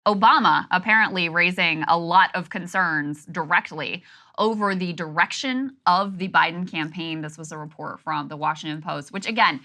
Obama apparently raising a lot of concerns directly over the direction of the Biden campaign. This was a report from the Washington Post, which again,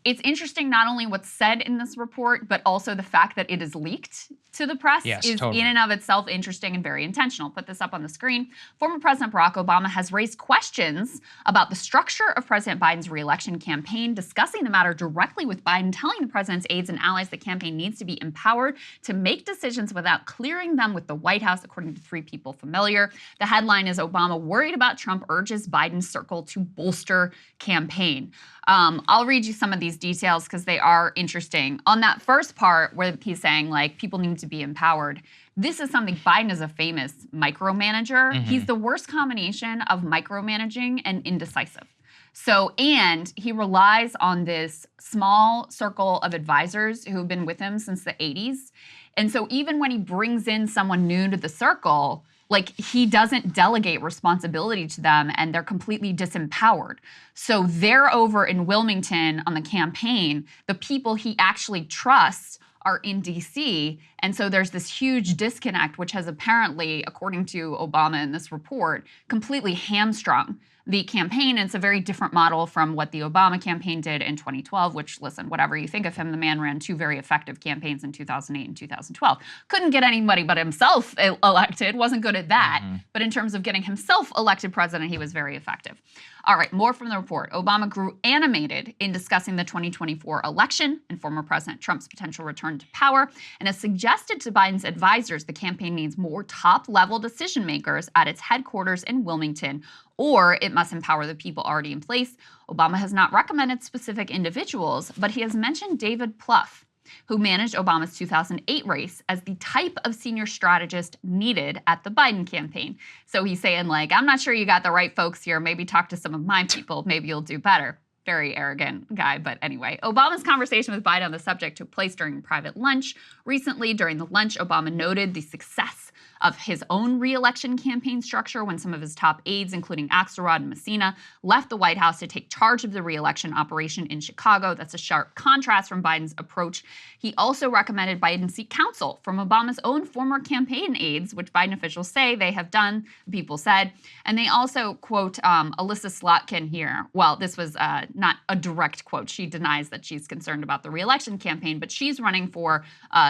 it's interesting not only what's said in this report, but also the fact that it is leaked to the press is totally in and of itself interesting and very intentional. Put this up on the screen. Former President Barack Obama has raised questions about the structure of President Biden's re-election campaign, discussing the matter directly with Biden, telling the president's aides and allies the campaign needs to be empowered to make decisions without clearing them with the White House, according to 3 people familiar. The headline is Obama worried about Trump urges Biden's circle to bolster campaign. I'll read you some of these details because they are interesting. On that first part where he's saying like people need to be empowered, this is something Biden is a famous micromanager. He's the worst combination of micromanaging and indecisive. So, and he relies on this small circle of advisors who've been with him since the 80s. And so even when he brings in someone new to the circle, like he doesn't delegate responsibility to them and they're completely disempowered. So they're over in Wilmington on the campaign. The people he actually trusts are in DC. And so there's this huge disconnect, which has apparently, according to Obama in this report, completely hamstrung the campaign. And it's a very different model from what the Obama campaign did in 2012, which, listen, whatever you think of him, the man ran 2 very effective campaigns in 2008 and 2012. Couldn't get anybody but himself elected, wasn't good at that. But in terms of getting himself elected president, he was very effective. All right, more from the report. Obama grew animated in discussing the 2024 election and former President Trump's potential return to power, and has suggested to Biden's advisors the campaign needs more top-level decision makers at its headquarters in Wilmington, or it must empower the people already in place. Obama has not recommended specific individuals, but he has mentioned David Plouffe, who managed Obama's 2008 race, as the type of senior strategist needed at the Biden campaign. So he's saying like, I'm not sure you got the right folks here. Maybe talk to some of my people. Maybe you'll do better. Very arrogant guy, but anyway. Obama's conversation with Biden on the subject took place during a private lunch. Recently, during the lunch, Obama noted the success of his own re-election campaign structure when some of his top aides, including Axelrod and Messina, left the White House to take charge of the re-election operation in Chicago. That's a sharp contrast from Biden's approach. He also recommended Biden seek counsel from Obama's own former campaign aides, which Biden officials say they have done, people said. And they also quote Alyssa Slotkin here. Well, this was not a direct quote. She denies that she's concerned about the re-election campaign, but she's running for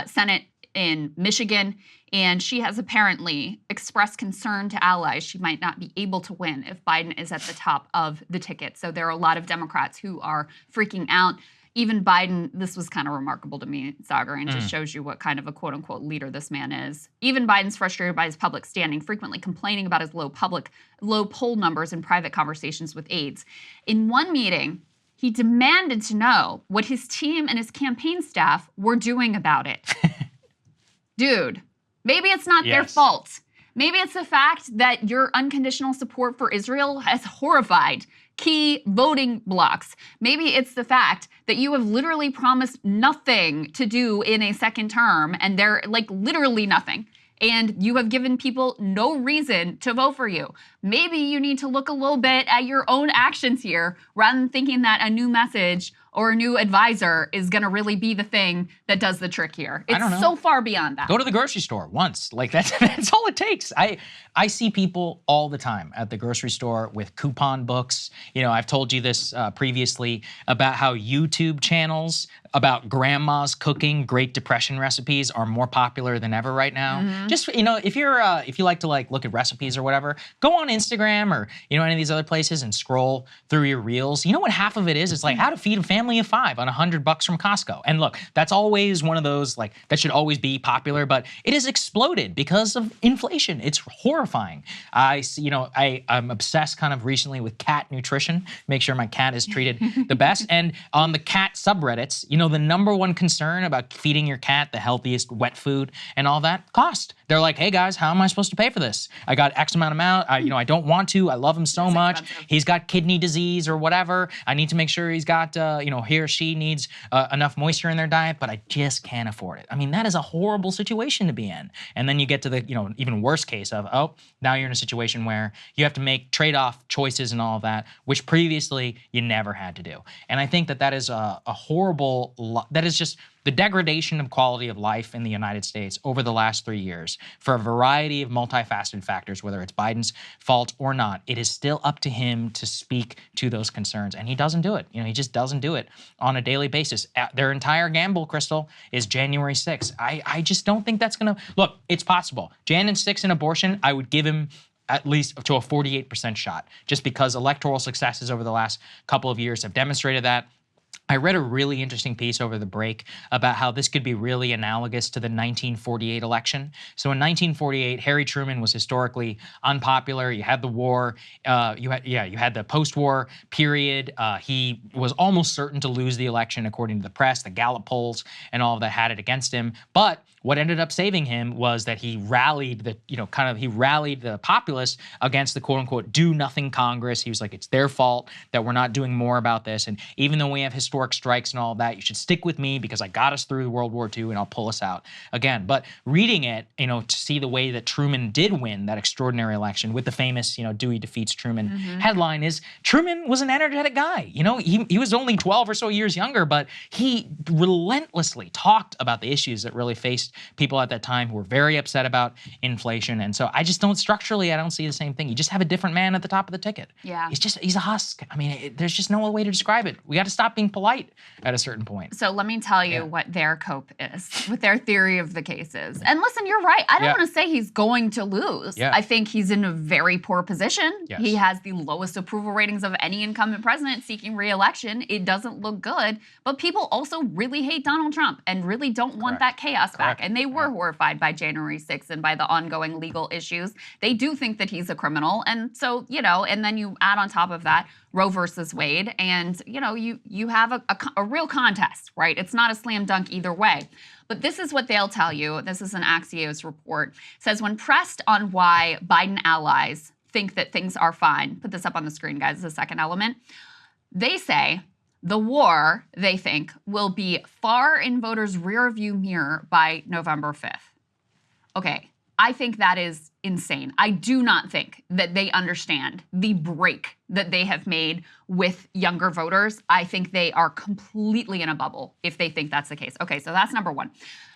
Senate in Michigan, and she has apparently expressed concern to allies she might not be able to win if Biden is at the top of the ticket. So there are a lot of Democrats who are freaking out. Even Biden, this was kind of remarkable to me, Saagar, and just shows you what kind of a quote-unquote leader this man is. Even Biden's frustrated by his public standing, frequently complaining about his low poll numbers in private conversations with aides. In one meeting, he demanded to know what his team and his campaign staff were doing about it. Dude, maybe it's not their fault. Maybe it's the fact that your unconditional support for Israel has horrified key voting blocs. Maybe it's the fact that you have literally promised nothing to do in a second term, and they're like literally nothing. And you have given people no reason to vote for you. Maybe you need to look a little bit at your own actions here rather than thinking that a new message or a new advisor is going to really be the thing that does the trick here. It's so far beyond that. Go to the grocery store once. Like that's all it takes. I see people all the time at the grocery store with coupon books. You know, I've told you this previously about how YouTube channels about grandma's cooking Great Depression recipes are more popular than ever right now. Just, you know, if you like to like look at recipes or whatever, go on Instagram or, you know, any of these other places and scroll through your reels. You know what half of it is? It's like how to feed a family of 5 on $100 from Costco. And look, that's always one of those, like, that should always be popular, but it has exploded because of inflation. It's horrifying. I'm obsessed kind of recently with cat nutrition, make sure my cat is treated the best. And on the cat subreddits, you know, the #1 concern about feeding your cat the healthiest wet food and all that, cost. They're like, hey guys, how am I supposed to pay for this? I got X amount, I don't want to, I love him so much. Expensive. He's got kidney disease or whatever. I need to make sure he's got, he or she needs enough moisture in their diet, but I just can't afford it. I mean, that is a horrible situation to be in. And then you get to the, even worse case of, now you're in a situation where you have to make trade-off choices and all of that, which previously you never had to do. And I think that is a horrible, that is just the degradation of quality of life in the United States over the last 3 years, for a variety of multifaceted factors, whether it's Biden's fault or not, it is still up to him to speak to those concerns. And he doesn't do it. He just doesn't do it on a daily basis. Their entire gamble, Krystal, is January 6th. I just don't think that's going to, look, it's possible. Jan and 6 in abortion, I would give him at least to a 48% shot, just because electoral successes over the last couple of years have demonstrated that. I read a really interesting piece over the break about how this could be really analogous to the 1948 election. So in 1948, Harry Truman was historically unpopular. You had the war. You had the post-war period. He was almost certain to lose the election, according to the press. The Gallup polls and all of that had it against him. But what ended up saving him was that he rallied the populace against the quote-unquote do-nothing Congress. He was like, it's their fault that we're not doing more about this. And even though we have historic strikes and all of that, you should stick with me because I got us through World War II and I'll pull us out again. But reading it, to see the way that Truman did win that extraordinary election with the famous, Dewey defeats Truman headline is Truman was an energetic guy. He was only 12 or so years younger, but he relentlessly talked about the issues that really faced people at that time who were very upset about inflation. And so I just don't structurally, I don't see the same thing. You just have a different man at the top of the ticket. Yeah. He's a husk. I mean, there's just no way to describe it. We got to stop being polite at a certain point. So let me tell you what their cope is, what their theory of the case is. And listen, you're right. I don't want to say he's going to lose. I think he's in a very poor position. Yes. He has the lowest approval ratings of any incumbent president seeking re-election. It doesn't look good. But people also really hate Donald Trump and really don't want that chaos back. And they were horrified by January 6th and by the ongoing legal issues. They do think that he's a criminal. And so, and then you add on top of that Roe versus Wade, and you have a real contest, right? It's not a slam dunk either way. But this is what they'll tell you. This is an Axios report. It says, when pressed on why Biden allies think that things are fine, put this up on the screen, guys, the second element. They say the war, they think, will be far in voters' rearview mirror by November 5th. Okay, I think that is insane. I do not think that they understand the break that they have made with younger voters. I think they are completely in a bubble if they think that's the case. Okay, so that's number one.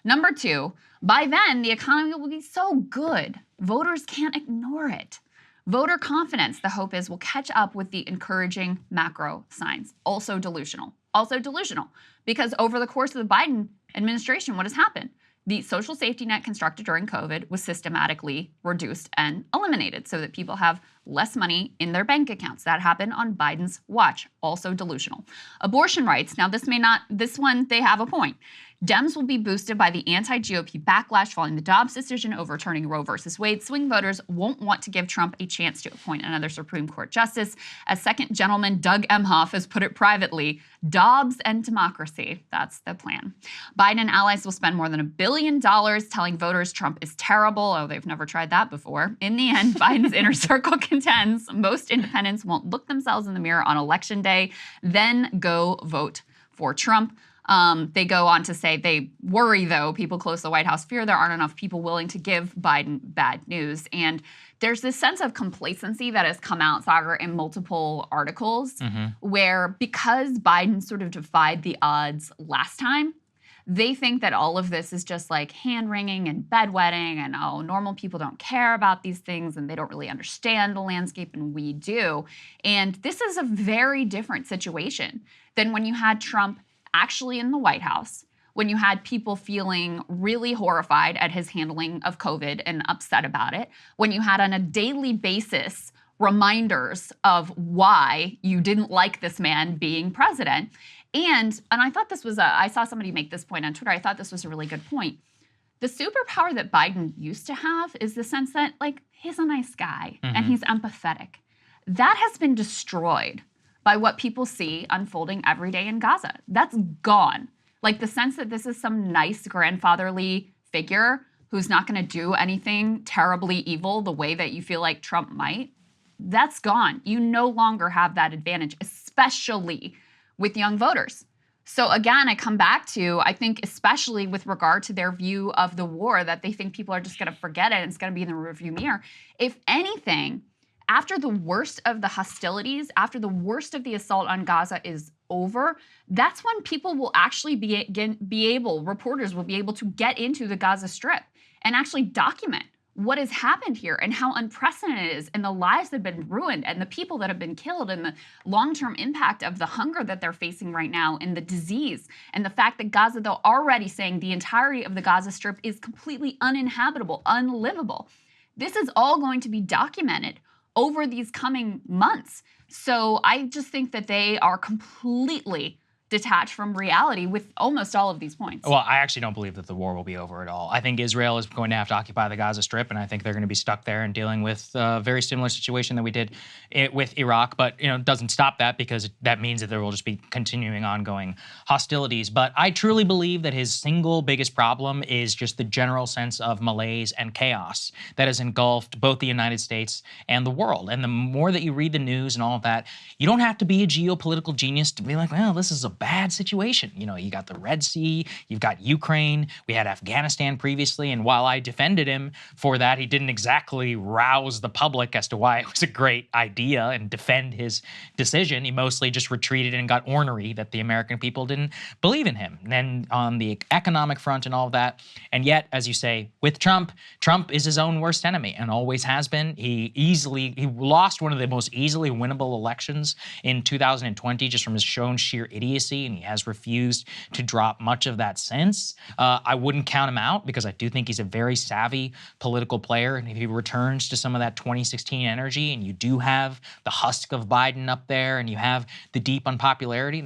Number two, by then, the economy will be so good, voters can't ignore it. Voter confidence, the hope is, will catch up with the encouraging macro signs. Also delusional. Also delusional. Because over the course of the Biden administration, what has happened? The social safety net constructed during COVID was systematically reduced and eliminated so that people have less money in their bank accounts. That happened on Biden's watch. Also delusional. Abortion rights. Now, this one, they have a point. Dems will be boosted by the anti-GOP backlash following the Dobbs decision overturning Roe versus Wade. Swing voters won't want to give Trump a chance to appoint another Supreme Court justice. As second gentleman Doug Emhoff has put it privately, Dobbs and democracy. That's the plan. Biden and allies will spend more than $1 billion telling voters Trump is terrible. Oh, they've never tried that before. In the end, Biden's inner circle contends. Most independents won't look themselves in the mirror on Election Day, then go vote for Trump. They go on to say they worry, though, people close to the White House fear there aren't enough people willing to give Biden bad news. And there's this sense of complacency that has come out, Saagar, in multiple articles, where because Biden sort of defied the odds last time, they think that all of this is just like hand-wringing and bedwetting and, oh, normal people don't care about these things and they don't really understand the landscape, and we do. And this is a very different situation than when you had Trump actually in the White House, when you had people feeling really horrified at his handling of COVID and upset about it, when you had on a daily basis reminders of why you didn't like this man being president. And I thought this was I saw somebody make this point on Twitter. I thought this was a really good point. The superpower that Biden used to have is the sense that, like, he's a nice guy and he's empathetic. That has been destroyed by what people see unfolding every day in Gaza. That's gone. Like, the sense that this is some nice grandfatherly figure who's not going to do anything terribly evil the way that you feel like Trump might, that's gone. You no longer have that advantage, especially with young voters. So again, I come back to, I think, especially with regard to their view of the war, that they think people are just going to forget it and it's going to be in the rearview mirror. If anything, after the worst of the hostilities, after the worst of the assault on Gaza is over, that's when people will actually reporters will be able to get into the Gaza Strip and actually document what has happened here and how unprecedented it is, and the lives that have been ruined, and the people that have been killed, and the long-term impact of the hunger that they're facing right now, and the disease, and the fact that Gaza, though already saying the entirety of the Gaza Strip is completely uninhabitable, unlivable. This is all going to be documented over these coming months. So I just think that they are completely detached from reality with almost all of these points. Well, I actually don't believe that the war will be over at all. I think Israel is going to have to occupy the Gaza Strip, and I think they're going to be stuck there and dealing with a very similar situation that we did with Iraq. But it doesn't stop that, because that means that there will just be continuing ongoing hostilities. But I truly believe that his single biggest problem is just the general sense of malaise and chaos that has engulfed both the United States and the world. And the more that you read the news and all of that, you don't have to be a geopolitical genius to be like, well, this is a bad situation. You got the Red Sea, you've got Ukraine, we had Afghanistan previously, and while I defended him for that, he didn't exactly rouse the public as to why it was a great idea and defend his decision. He mostly just retreated and got ornery that the American people didn't believe in him. And then on the economic front and all of that, and yet, as you say, with Trump is his own worst enemy and always has been. He lost one of the most easily winnable elections in 2020 just from his shown sheer idiocy, and he has refused to drop much of that since. I wouldn't count him out, because I do think he's a very savvy political player, and if he returns to some of that 2016 energy, and you do have the husk of Biden up there, and you have the deep unpopularity,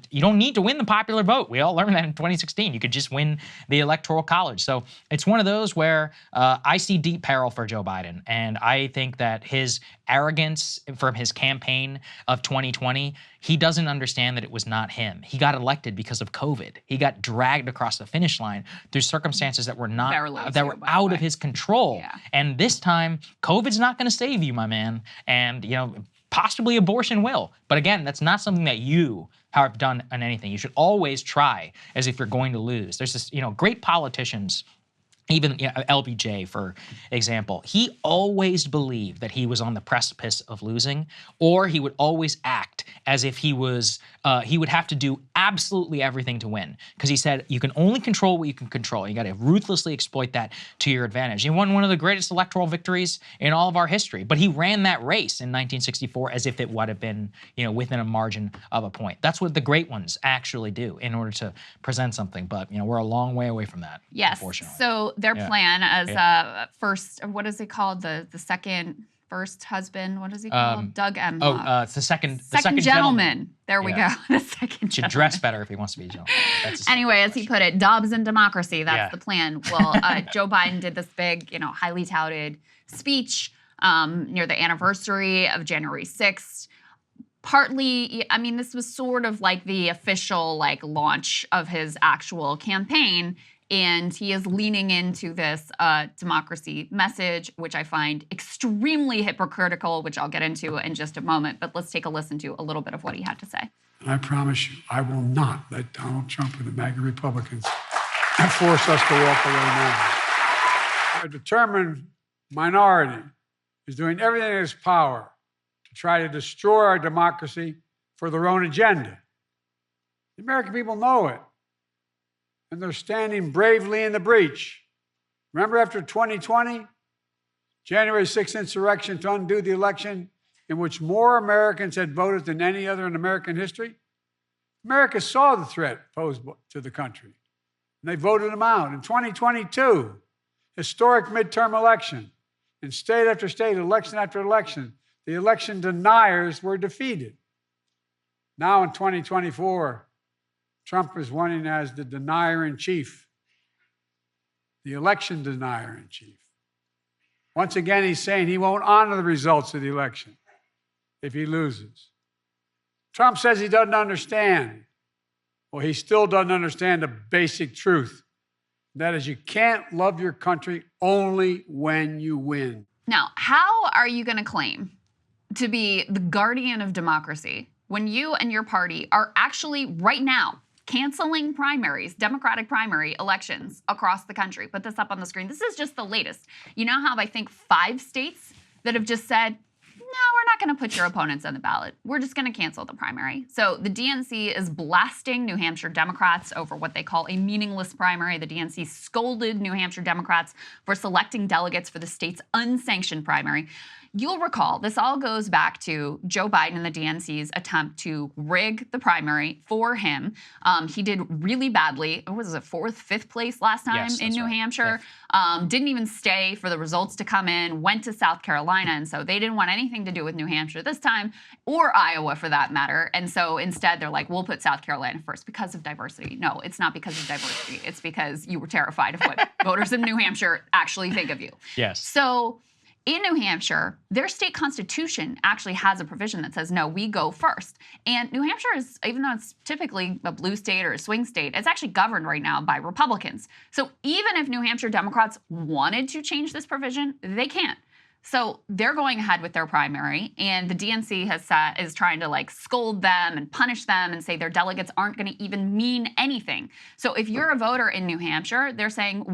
you don't need to win the popular vote. We all learned that in 2016. You could just win the Electoral College. So it's one of those where I see deep peril for Joe Biden, and I think that his arrogance from his campaign of 2020, he doesn't understand that it was not him. He got elected because of COVID. He got dragged across the finish line through circumstances that were out of his control. Yeah. And this time, COVID's not going to save you, my man. And possibly abortion will. But again, that's not something that you have done on anything. You should always try as if you're going to lose. There's this, great politicians. Even LBJ, for example, he always believed that he was on the precipice of losing, or he would always act as if he would have to do absolutely everything to win, because he said you can only control what you can control. You got to ruthlessly exploit that to your advantage. He won one of the greatest electoral victories in all of our history, but he ran that race in 1964 as if it would have been within a margin of a point. That's what the great ones actually do in order to present something. But we're a long way away from that. Yes. Unfortunately. So their plan as first, what is it called? The second first husband, what is he called? Doug M. It's the second gentleman. There we go. The second should dress better if he wants to be a gentleman. Anyway, as he put it, Dobbs and democracy, that's the plan. Well, Joe Biden did this big, highly touted speech near the anniversary of January 6th. Partly, this was sort of like the official launch of his actual campaign. And he is leaning into this democracy message, which I find extremely hypocritical, which I'll get into in just a moment. But let's take a listen to a little bit of what he had to say. I promise you, I will not let Donald Trump and the MAGA Republicans force us to walk away now. A determined minority is doing everything in its power to try to destroy our democracy for their own agenda. The American people know it. And they're standing bravely in the breach. Remember after 2020, January 6th insurrection to undo the election in which more Americans had voted than any other in American history? America saw the threat posed to the country, and they voted them out. In 2022, historic midterm election, in state after state, election after election, the election deniers were defeated. Now in 2024, Trump is running as the denier-in-chief, the election denier-in-chief. Once again, he's saying he won't honor the results of the election if he loses. Trump says he doesn't understand. Well, he still doesn't understand the basic truth. That is, you can't love your country only when you win. Now, how are you going to claim to be the guardian of democracy when you and your party are actually right now canceling primaries, Democratic primary elections across the country? Put this up on the screen. This is just the latest. You now have, I think, 5 states that have just said, we're not going to put your opponents on the ballot. We're just going to cancel the primary. So the DNC is blasting New Hampshire Democrats over what they call a meaningless primary. The DNC scolded New Hampshire Democrats for selecting delegates for the state's unsanctioned primary. You'll recall, this all goes back to Joe Biden and the DNC's attempt to rig the primary for him. He did really badly. What was it, 4th, 5th place last time in New Hampshire? Didn't even stay for the results to come in, went to South Carolina, and so they didn't want anything to do with New Hampshire this time, or Iowa for that matter. And so instead they're like, we'll put South Carolina first because of diversity. No, it's not because of diversity. It's because you were terrified of what voters in New Hampshire actually think of you. Yes. So in New Hampshire, their state constitution actually has a provision that says, no, we go first. And New Hampshire is, even though it's typically a blue state or a swing state, it's actually governed right now by Republicans. So even if New Hampshire Democrats wanted to change this provision, they can't. So they're going ahead with their primary, and the DNC is trying to like scold them and punish them and say their delegates aren't going to even mean anything. So if you're a voter in New Hampshire, they're saying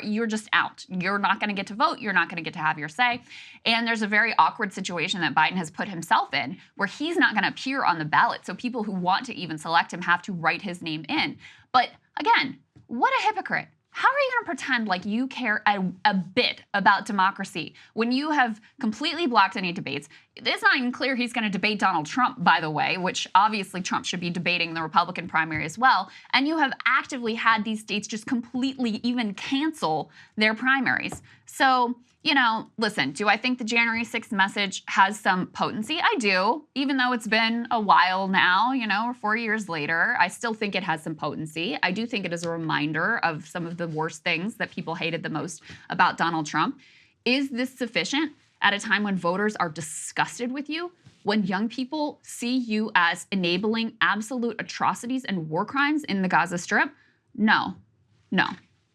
you're just out. You're not going to get to vote. You're not going to get to have your say. And there's a very awkward situation that Biden has put himself in where he's not going to appear on the ballot. So people who want to even select him have to write his name in. But again, what a hypocrite. How are you going to pretend like you care a bit about democracy when you have completely blocked any debates? It's not even clear he's going to debate Donald Trump, by the way, which obviously Trump should be debating the Republican primary as well. And you have actively had these states just completely even cancel their primaries. So, you know, listen, do I think the January 6th message has some potency? I do. Even though it's been a while now, you know, or 4 years later, I still think it has some potency. I do think it is a reminder of some of the worst things that people hated the most about Donald Trump. Is this sufficient at a time when voters are disgusted with you? When young people see you as enabling absolute atrocities and war crimes in the Gaza Strip? No.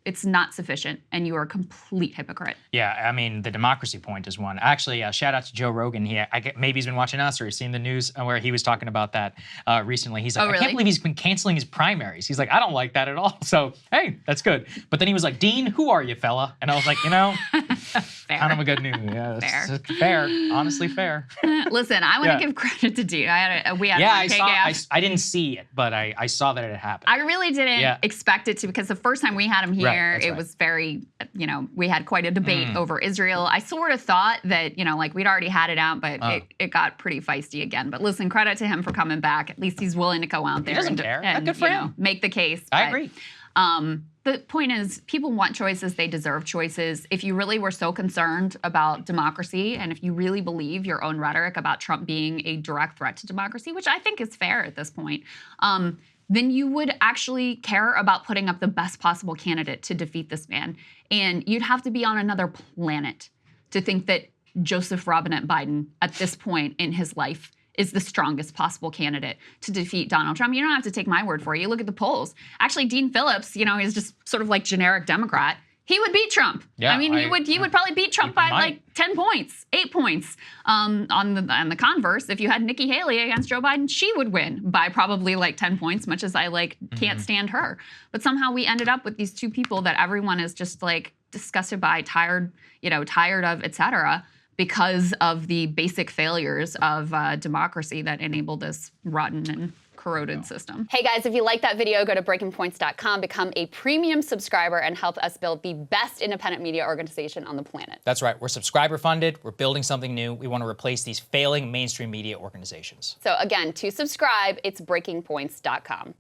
It's not sufficient, and you are a complete hypocrite. Yeah, I mean, the democracy point is one. Actually, shout out to Joe Rogan. Maybe he's been watching us or he's seen the news where he was talking about that recently. He's like, really? I can't believe he's been canceling his primaries. He's like, I don't like that at all. So, hey, that's good. But then he was like, Dean, who are you, fella? And I was like, you know, kind of a good news. Yeah, fair. Honestly, fair. Listen, I want to give credit to Dean. I didn't see it, but I saw that it had happened. I really didn't expect it to, because the first time we had him here, it was very, you know, we had quite a debate over Israel. I sort of thought that, you know, like we'd already had it out, but it got pretty feisty again. But listen, credit to him for coming back. At least he's willing to go out there and good for him. Make the case. I agree. The point is, people want choices. They deserve choices. If you really were so concerned about democracy, and if you really believe your own rhetoric about Trump being a direct threat to democracy, which I think is fair at this point, then you would actually care about putting up the best possible candidate to defeat this man. And you'd have to be on another planet to think that Joseph Robinette Biden, at this point in his life, is the strongest possible candidate to defeat Donald Trump. You don't have to take my word for it. You look at the polls. Actually, Dean Phillips, you know, is just sort of like generic Democrat. He would beat Trump. Yeah, I mean, he would probably beat Trump by like 10 points, 8 points. On the converse, if you had Nikki Haley against Joe Biden, she would win by probably like 10 points, much as I can't stand her. But somehow we ended up with these two people that everyone is just like disgusted by, tired of, et cetera, because of the basic failures of democracy that enabled this rotten and corroded system. Hey guys, if you like that video, go to breakingpoints.com, become a premium subscriber, and help us build the best independent media organization on the planet. That's right. We're subscriber funded. We're building something new. We want to replace these failing mainstream media organizations. So again, to subscribe, it's breakingpoints.com.